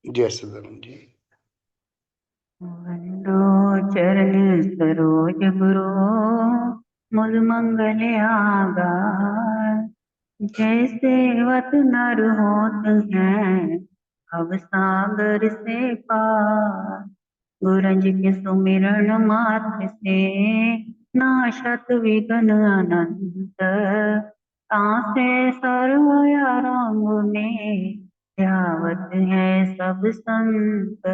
जय सदानंद जी। वंदो चरण सरोज गुरु मुझ मंगल आगार। जैसे वत नर होत हैं भव सागर से पार। गुरज के सुमिरन मात्र से नाशत विघ्न अनंत। तासे सर्व आरंभ में ध्यावत है सब संत।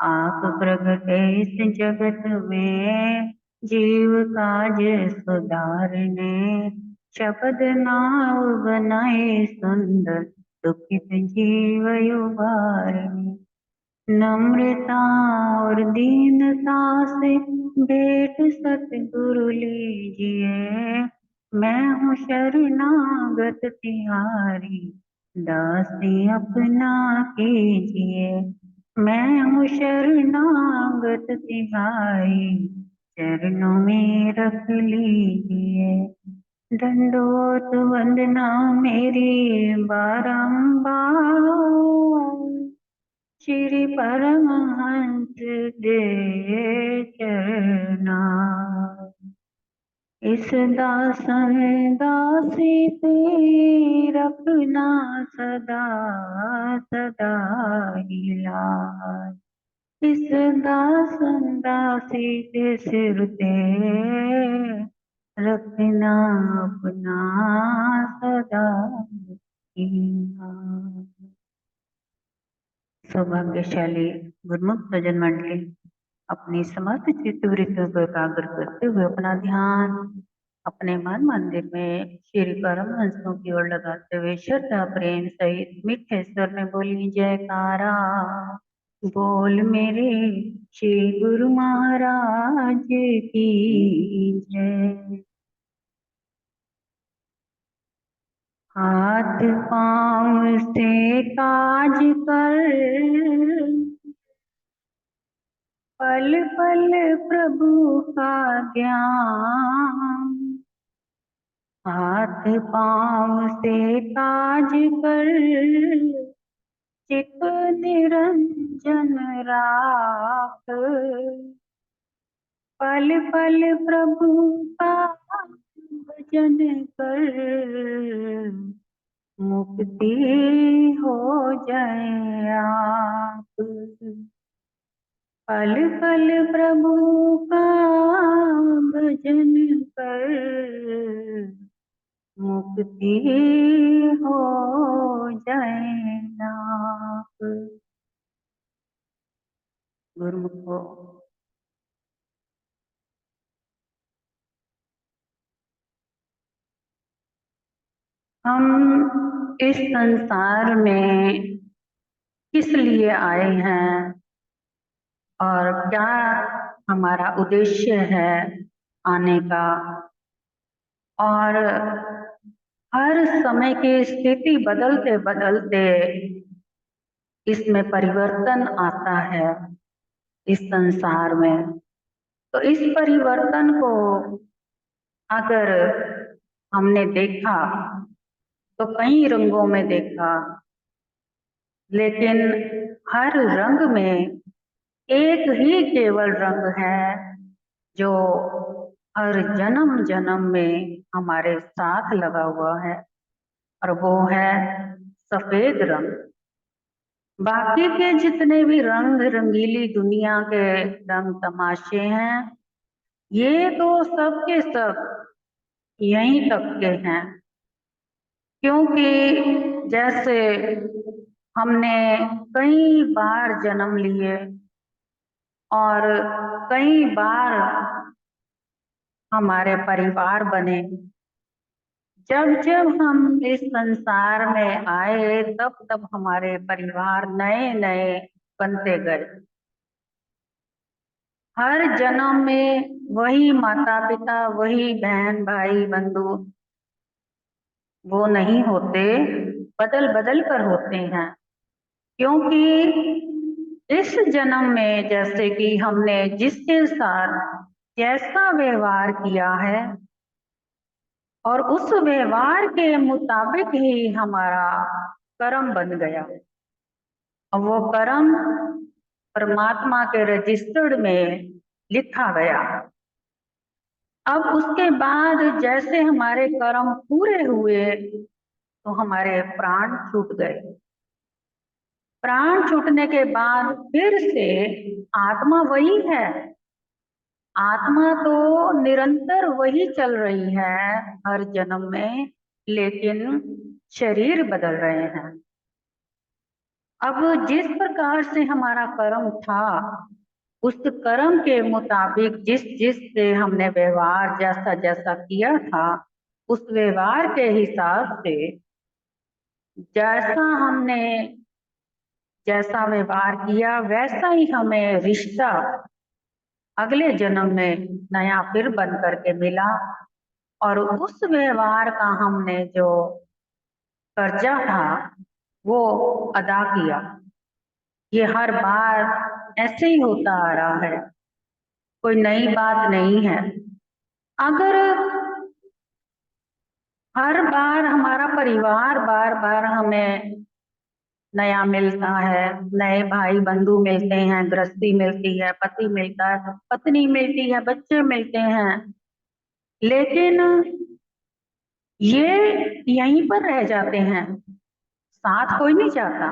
आप प्रगटे इस जगत में जीव काज सुधारने। शब्द नाव बनाए सुंदर दुखित जीव उबारने। नम्रता और दीनता से भेंट सतगुरु लीजिए। मैं हूँ शरणागत तिहारी दासी अपना कीजिए। मैं हूँ शरणागत तिहारी चरणों में रख लीजिए। दंडोत वंदना मेरी बारंबार। श्री परमहंस दे चरना। इस दासन दासी पे रखना सदा सदा ही लाज। इस दासन दासी के सिर पे रखना अपना सदा ही लाज। सौभाग्यशाली गुरुमुख सज्जन मंडली अपनी समस्त चित्त वृत्ति को एकाग्र करते हुए अपना ध्यान अपने मन मंदिर में श्री परमहंसों की ओर लगाते हुए श्रद्धा प्रेम सहित मीठे स्वर में बोली जयकारा। बोल मेरे श्री गुरु महाराज की जय। हाथ पांव से काज कर पल पल प्रभु का ध्यान। हाथ पांव से काज कर चित निरंजन राख। पल पल प्रभु का भजन कर मुक्ति हो जाए आप। पल पल प्रभु का भजन कर मुक्ति हो जाए नाप। गुरुमुखो, हम इस संसार में किस लिए आए हैं और क्या हमारा उद्देश्य है आने का। और हर समय की स्थिति बदलते बदलते इसमें परिवर्तन आता है इस संसार में। तो इस परिवर्तन को अगर हमने देखा तो कई रंगों में देखा, लेकिन हर रंग में एक ही केवल रंग है जो हर जन्म जन्म में हमारे साथ लगा हुआ है, और वो है सफेद रंग। बाकी के जितने भी रंग रंगीली दुनिया के रंग तमाशे हैं, ये तो सब के सब यहीं तक के हैं। क्योंकि जैसे हमने कई बार जन्म लिए और कई बार हमारे परिवार बने। जब जब हम इस संसार में आए तब तब हमारे परिवार नए नए बनते गए। हर जन्म में वही माता पिता, वही बहन भाई बंधु वो नहीं होते, बदल बदल कर होते हैं। क्योंकि इस जन्म में जैसे कि हमने जिसके साथ जैसा व्यवहार किया है और उस व्यवहार के मुताबिक ही हमारा कर्म बन गया। और वो कर्म परमात्मा के रजिस्टर्ड में लिखा गया। अब उसके बाद जैसे हमारे कर्म पूरे हुए तो हमारे प्राण छूट गए। प्राण छूटने के बाद फिर से आत्मा वही है। आत्मा तो निरंतर वही चल रही है हर जन्म में, लेकिन शरीर बदल रहे हैं। अब जिस प्रकार से हमारा कर्म था, उस कर्म के मुताबिक जिस जिस से हमने व्यवहार जैसा जैसा किया था, उस व्यवहार के हिसाब से जैसा हमने जैसा व्यवहार किया वैसा ही हमें रिश्ता अगले जन्म में नया फिर बन करके मिला। और उस व्यवहार का हमने जो कर्जा था वो अदा किया। ये हर बार ऐसे ही होता आ रहा है, कोई नई बात नहीं है। अगर हर बार हमारा परिवार बार बार हमें नया मिलता है, नए भाई बंधु मिलते हैं, गृहस्थी मिलती है, पति मिलता है, पत्नी मिलती है, बच्चे मिलते हैं, लेकिन ये यहीं पर रह जाते हैं, साथ कोई नहीं चाहता।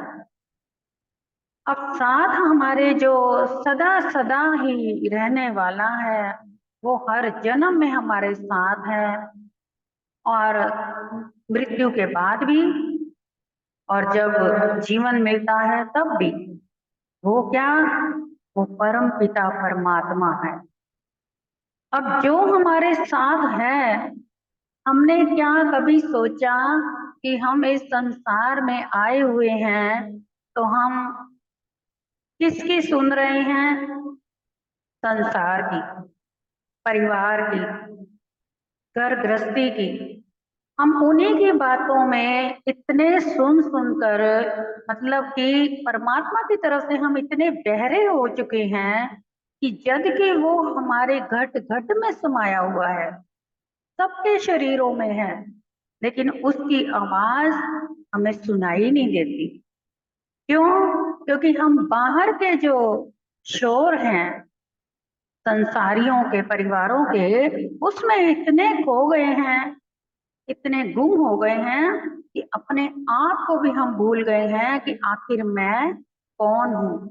अब साथ हमारे जो सदा सदा ही रहने वाला है वो हर जन्म में हमारे साथ है, और मृत्यु के बाद भी, और जब जीवन मिलता है तब भी। वो क्या? वो परम पिता परमात्मा है। अब जो हमारे साथ है, हमने क्या कभी सोचा कि हम इस संसार में आए हुए हैं तो हम किसकी सुन रहे हैं? संसार की, परिवार की, घर गृहस्थी की। हम उन्हीं की बातों में इतने सुन सुनकर, मतलब कि परमात्मा की तरफ से हम इतने बहरे हो चुके हैं कि जद कि वो हमारे घट घट में समाया हुआ है, सबके शरीरों में है, लेकिन उसकी आवाज हमें सुनाई नहीं देती। क्यों? क्योंकि हम बाहर के जो शोर हैं संसारियों के, परिवारों के, उसमें इतने खो गए हैं, इतने गुम हो गए हैं कि अपने आप को भी हम भूल गए हैं कि आखिर मैं कौन हूं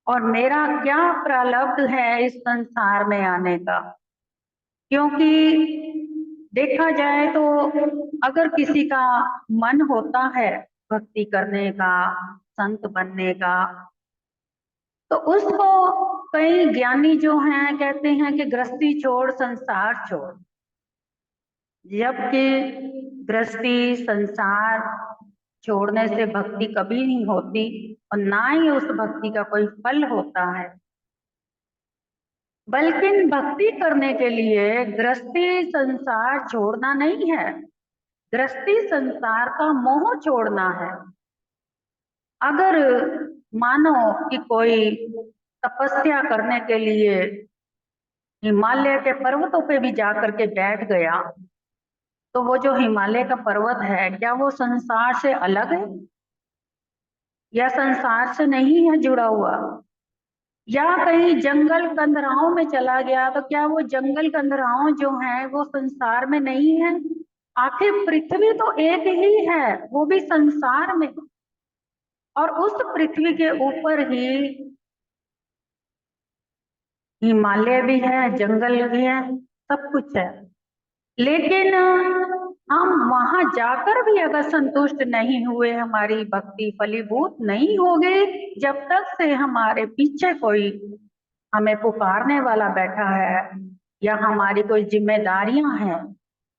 और मेरा क्या प्रारब्ध है इस संसार में आने का। क्योंकि देखा जाए तो अगर किसी का मन होता है भक्ति करने का, संत बनने का, तो उसको कई ज्ञानी जो हैं कहते हैं कि गृहस्थी छोड़ संसार छोड़। जबकि गृहस्थी संसार छोड़ने से भक्ति कभी नहीं होती और ना ही उस भक्ति का कोई फल होता है। बल्कि भक्ति करने के लिए गृहस्थी संसार छोड़ना नहीं है, गृहस्थी संसार का मोह छोड़ना है। अगर मानो कि कोई तपस्या करने के लिए हिमालय के पर्वतों पे भी जाकर के बैठ गया, तो वो जो हिमालय का पर्वत है क्या वो संसार से अलग है या संसार से नहीं है जुड़ा हुआ? या कहीं जंगल कंदराओं में चला गया तो क्या वो जंगल कंदराओं जो हैं वो संसार में नहीं है? आखिर पृथ्वी तो एक ही है, वो भी संसार में, और उस पृथ्वी के ऊपर ही हिमालय भी है, जंगल भी है, सब कुछ है। लेकिन हम वहां जाकर भी अगर संतुष्ट नहीं हुए, हमारी भक्ति फलीभूत नहीं हो गई, जब तक से हमारे पीछे कोई हमें पुकारने वाला बैठा है या हमारी कोई जिम्मेदारियां हैं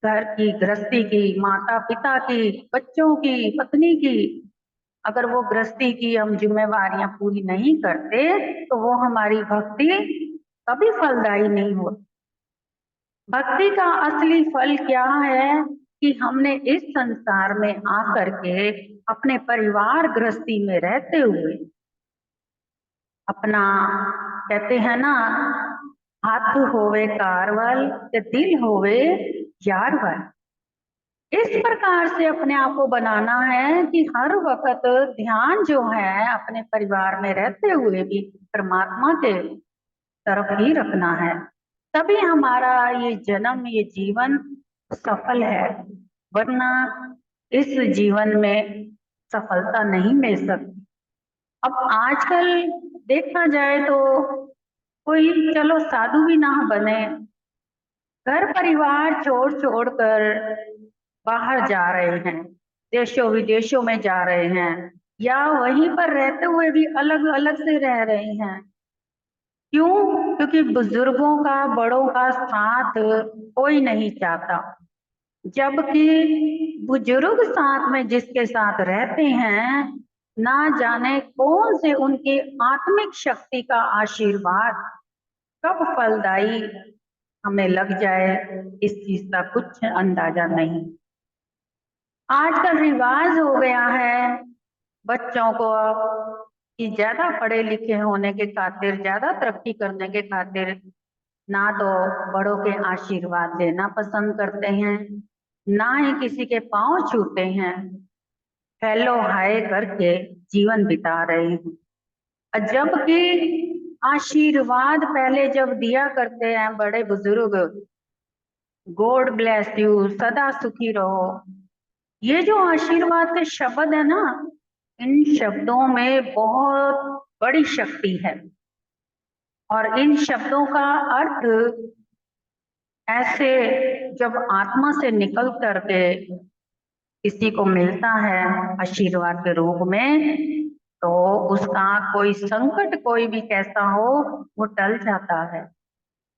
घर की, गृहस्थी की, माता पिता की, बच्चों की, पत्नी की, अगर वो गृहस्थी की हम जिम्मेवारियां पूरी नहीं करते तो वो हमारी भक्ति कभी फलदायी नहीं होती। भक्ति का असली फल क्या है कि हमने इस संसार में आकर के अपने परिवार गृहस्थी में रहते हुए अपना, कहते हैं ना, हाथ होवे कारवल ते दिल होवे यारवल, इस प्रकार से अपने आप को बनाना है कि हर वक्त ध्यान जो है अपने परिवार में रहते हुए भी परमात्मा के तरफ ही रखना है। तभी हमारा ये जन्म, ये जीवन सफल है, वरना इस जीवन में सफलता नहीं मिल सकती। अब आजकल देखा जाए तो कोई चलो साधु भी ना बने, घर परिवार छोड़ छोड़ कर बाहर जा रहे हैं, देशों विदेशों में जा रहे हैं, या वहीं पर रहते हुए भी अलग अलग से रह रहे हैं। क्यों? क्योंकि बुजुर्गों का, बड़ों का साथ कोई नहीं चाहता। जबकि बुजुर्ग साथ में जिसके साथ रहते हैं, ना जाने कौन से उनकी आत्मिक शक्ति का आशीर्वाद कब फलदायी हमें लग जाए, इस चीज का कुछ अंदाजा नहीं। आजकल रिवाज हो गया है बच्चों को कि ज्यादा पढ़े लिखे होने के खातिर, ज्यादा तरक्की करने के खातिर ना तो बड़ों के आशीर्वाद लेना पसंद करते हैं, ना ही किसी के पांव छूते हैं, हेलो हाय करके जीवन बिता रहे हैं। और जबकि आशीर्वाद पहले जब दिया करते हैं बड़े बुजुर्ग, गॉड ब्लेस यू, सदा सुखी रहो, ये जो आशीर्वाद के शब्द है ना, इन शब्दों में बहुत बड़ी शक्ति है। और इन शब्दों का अर्थ ऐसे जब आत्मा से निकल करके किसी को मिलता है आशीर्वाद के रूप में, तो उसका कोई संकट कोई भी कैसा हो वो टल जाता है।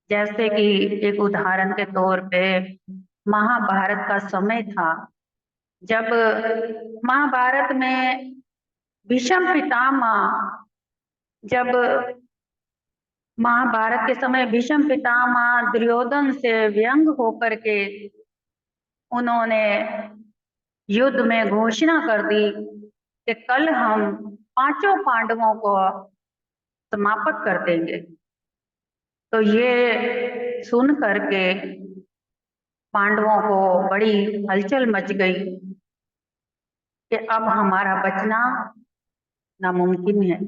जैसे कि एक उदाहरण के तौर पे महाभारत का समय था, जब महाभारत में भीष्म पितामह, जब महाभारत के समय भीष्म पितामह दुर्योधन से व्यंग होकर के उन्होंने युद्ध में घोषणा कर दी कि कल हम पांचों पांडवों को समाप्त कर देंगे। तो ये सुन करके पांडवों को बड़ी हलचल मच गई कि अब हमारा बचना नामुमकिन है।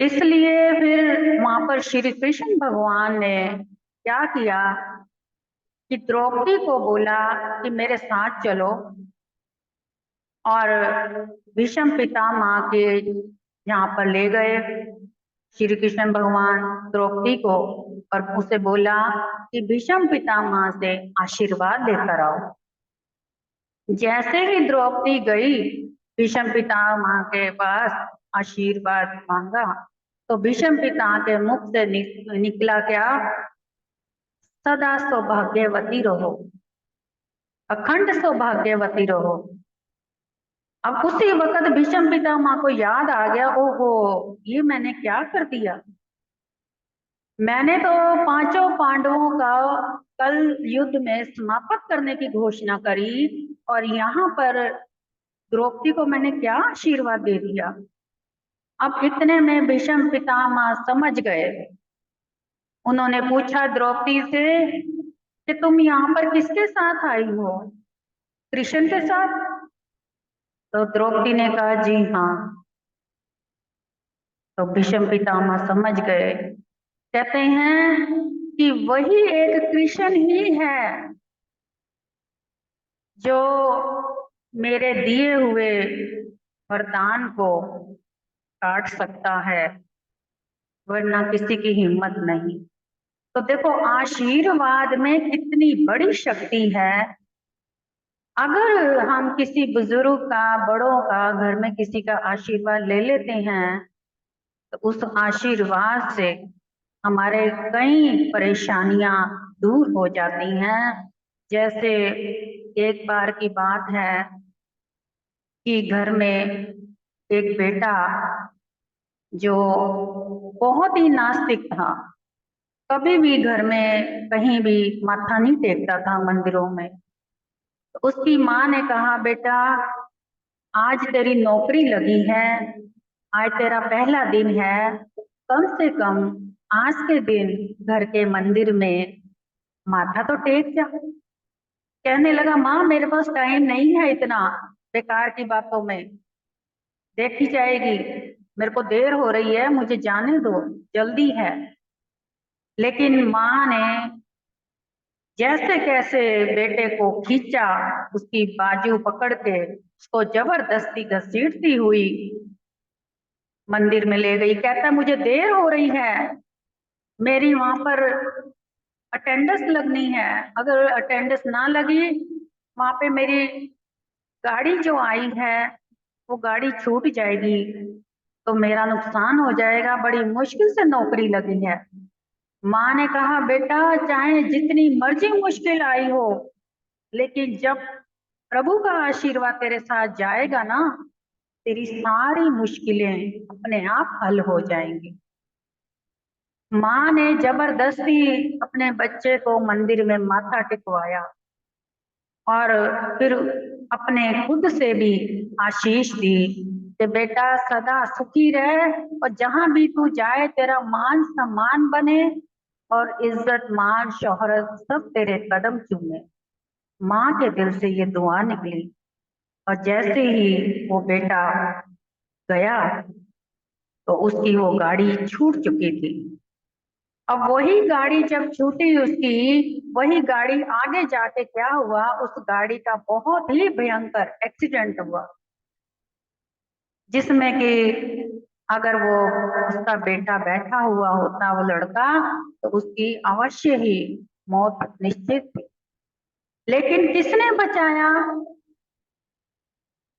इसलिए फिर वहां पर श्री कृष्ण भगवान ने क्या किया कि द्रौपदी को बोला कि मेरे साथ चलो, और भीष्म पितामह के यहाँ पर ले गए श्री कृष्ण भगवान द्रौपदी को, और उसे बोला कि भीष्म पितामह से आशीर्वाद लेकर आओ। जैसे ही द्रौपदी गई भीष्म पितामह के पास आशीर्वाद मांगा, तो भीष्म पितामह के मुख से निकला क्या, सदा सौभाग्यवती रहो, अखंड सौभाग्यवती रहो। अब उसी वक्त भीष्म पितामह को याद आ गया, ओहो ये मैंने क्या कर दिया, मैंने तो पांचों पांडवों का कल युद्ध में समाप्त करने की घोषणा करी, और यहाँ पर द्रौपदी को मैंने क्या आशीर्वाद दे दिया। अब इतने में भीष्म पितामह समझ गए। उन्होंने पूछा द्रौपदी से कि तुम यहाँ पर किसके साथ आई हो, कृष्ण के साथ? तो द्रौपदी ने कहा जी हाँ। तो भीष्म पितामह समझ गए, कहते हैं कि वही एक कृष्ण ही है जो मेरे दिए हुए वरदान को काट सकता है, वरना किसी की हिम्मत नहीं। तो देखो आशीर्वाद में कितनी बड़ी शक्ति है। अगर हम किसी बुजुर्ग का, बड़ों का, घर में किसी का आशीर्वाद ले लेते हैं, तो उस आशीर्वाद से हमारे कई परेशानियां दूर हो जाती हैं। जैसे एक बार की बात है कि घर में एक बेटा जो बहुत ही नास्तिक था, कभी भी घर में कहीं भी माथा नहीं टेकता था मंदिरों में। तो उसकी माँ ने कहा बेटा आज तेरी नौकरी लगी है, आज तेरा पहला दिन है, कम से कम आज के दिन घर के मंदिर में माथा तो टेक जा। कहने लगा, माँ मेरे पास टाइम नहीं है इतना बेकार की बातों में, देखी जाएगी, मेरे को देर हो रही है, मुझे जाने दो, जल्दी है। लेकिन माँ ने जैसे कैसे बेटे को खींचा, उसकी बाजू पकड़ के उसको जबरदस्ती घसीटती हुई मंदिर में ले गई। कहता मुझे देर हो रही है, मेरी वहां पर अटेंडेंस लगनी है, अगर अटेंडेंस ना लगी वहां पे मेरी गाड़ी जो आई है वो गाड़ी छूट जाएगी, तो मेरा नुकसान हो जाएगा, बड़ी मुश्किल से नौकरी लगी है। माँ ने कहा, बेटा चाहे जितनी मर्जी मुश्किल आई हो, लेकिन जब प्रभु का आशीर्वाद तेरे साथ जाएगा ना, तेरी सारी मुश्किलें अपने आप हल हो जाएंगी। माँ ने जबरदस्ती अपने बच्चे को मंदिर में माथा टिकवाया और फिर अपने खुद से भी आशीष दी कि बेटा सदा सुखी रहे और जहां भी तू जाए तेरा मान सम्मान बने और इज्जत मान शोहरत सब तेरे कदम चूमे। माँ के दिल से ये दुआ निकली और जैसे ही वो बेटा गया तो उसकी वो गाड़ी छूट चुकी थी। अब वही गाड़ी जब छूटी उसकी, वही गाड़ी आगे जाके क्या हुआ, उस गाड़ी का बहुत ही भयंकर एक्सीडेंट हुआ, जिसमें कि अगर वो उसका बेटा बैठा हुआ होता वो लड़का, तो उसकी अवश्य ही मौत निश्चित थी। लेकिन किसने बचाया?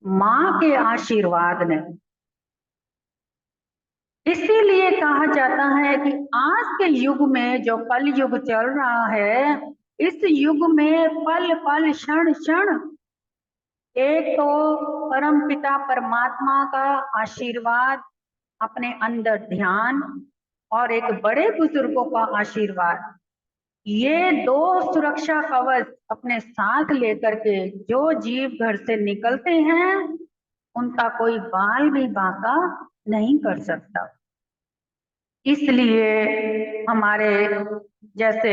माँ के आशीर्वाद ने। इसीलिए कहा जाता है कि आज के युग में जो कल युग चल रहा है, इस युग में पल पल क्षण क्षण एक तो परम पिता परमात्मा का आशीर्वाद, अपने अंदर ध्यान और एक बड़े बुजुर्गों का आशीर्वाद, ये दो सुरक्षा कवच अपने साथ लेकर के जो जीव घर से निकलते हैं, उनका कोई बाल भी बांका नहीं कर सकता। इसलिए हमारे जैसे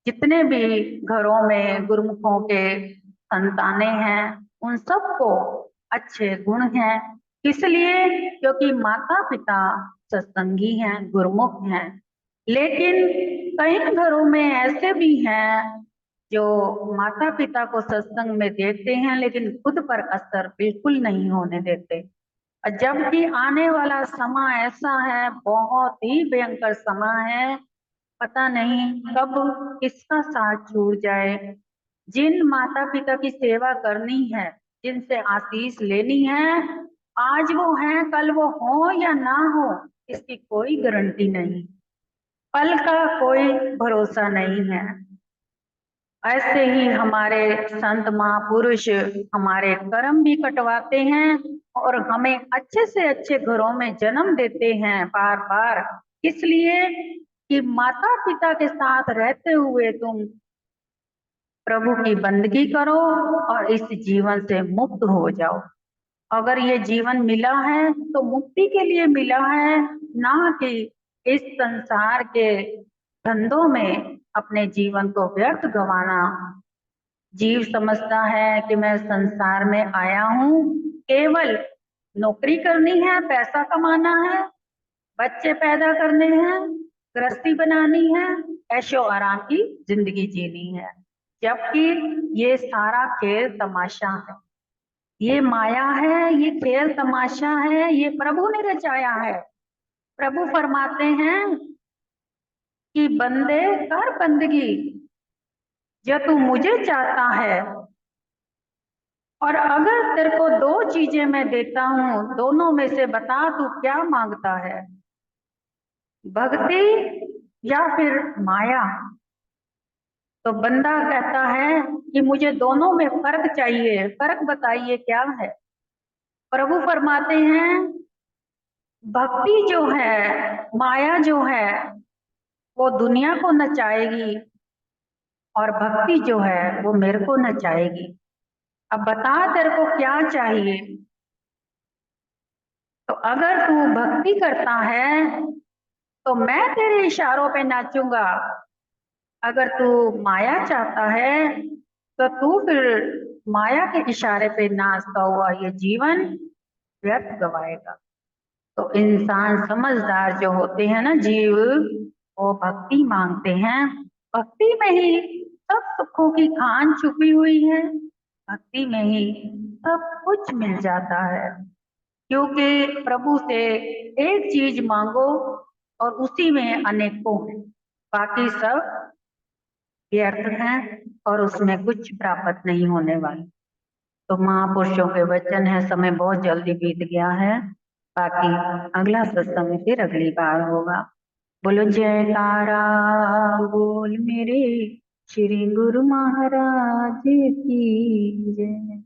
जितने भी घरों में गुरुमुखों के संतानें हैं, उन सबको अच्छे गुण हैं। इसलिए क्योंकि माता पिता सत्संगी हैं, गुरुमुख हैं। लेकिन कई घरों में ऐसे भी हैं जो माता पिता को सत्संग में देखते हैं लेकिन खुद पर असर बिल्कुल नहीं होने देते। जबकि आने वाला समय ऐसा है, बहुत ही भयंकर समय है, पता नहीं कब किसका साथ छूट जाए। जिन माता पिता की सेवा करनी है, जिनसे आशीष लेनी है, आज वो हैं, कल वो हो या ना हो, इसकी कोई गारंटी नहीं, पल का कोई भरोसा नहीं है। ऐसे ही हमारे संत महापुरुष हमारे कर्म भी कटवाते हैं और हमें अच्छे से अच्छे घरों में जन्म देते हैं बार बार, इसलिए कि माता पिता के साथ रहते हुए तुम प्रभु की बंदगी करो और इस जीवन से मुक्त हो जाओ। अगर ये जीवन मिला है तो मुक्ति के लिए मिला है, ना कि इस संसार के धंधों में अपने जीवन को व्यर्थ गंवाना। जीव समझता है कि मैं संसार में आया हूँ केवल नौकरी करनी है, पैसा कमाना है, बच्चे पैदा करने हैं, गृहस्थी बनानी है, ऐशो आराम की जिंदगी जीनी है। जबकि ये सारा खेल तमाशा है, ये माया है, ये खेल तमाशा है, ये प्रभु ने रचाया है। प्रभु फरमाते हैं कि बंदे कर बंदगी जो तू मुझे चाहता है, और अगर तेरे को दो चीजें मैं देता हूं, दोनों में से बता तू क्या मांगता है, भक्ति या फिर माया। तो बंदा कहता है कि मुझे दोनों में फर्क चाहिए, फर्क बताइए क्या है। प्रभु फरमाते हैं भक्ति जो है, माया जो है, वो दुनिया को नचाएगी और भक्ति जो है वो मेरे को नचाएगी। अब बता तेरे को क्या चाहिए। तो अगर तू भक्ति करता है तो मैं तेरे इशारों पे नाचूंगा, अगर तू माया चाहता है तो तू फिर माया के इशारे पे नाचता हुआ ये जीवन व्यर्थ गवाएगा। तो इंसान समझदार जो होते हैं ना जीव, वो भक्ति मांगते हैं। भक्ति में ही सब सुखों की खान छुपी हुई है। भक्ति में ही सब कुछ मिल जाता है। क्योंकि प्रभु से एक चीज मांगो और उसी में अनेकों हैं, बाकी सब व्यर्थ हैं और उसमें कुछ प्राप्त नहीं होने वाला। तो महापुरुषों के वचन है। समय बहुत जल्दी बीत गया है। बाकी अगला सत्संग फिर अगली बार होगा। बोलो जयकारा बोल मेरे श्री गुरु महाराज की जय।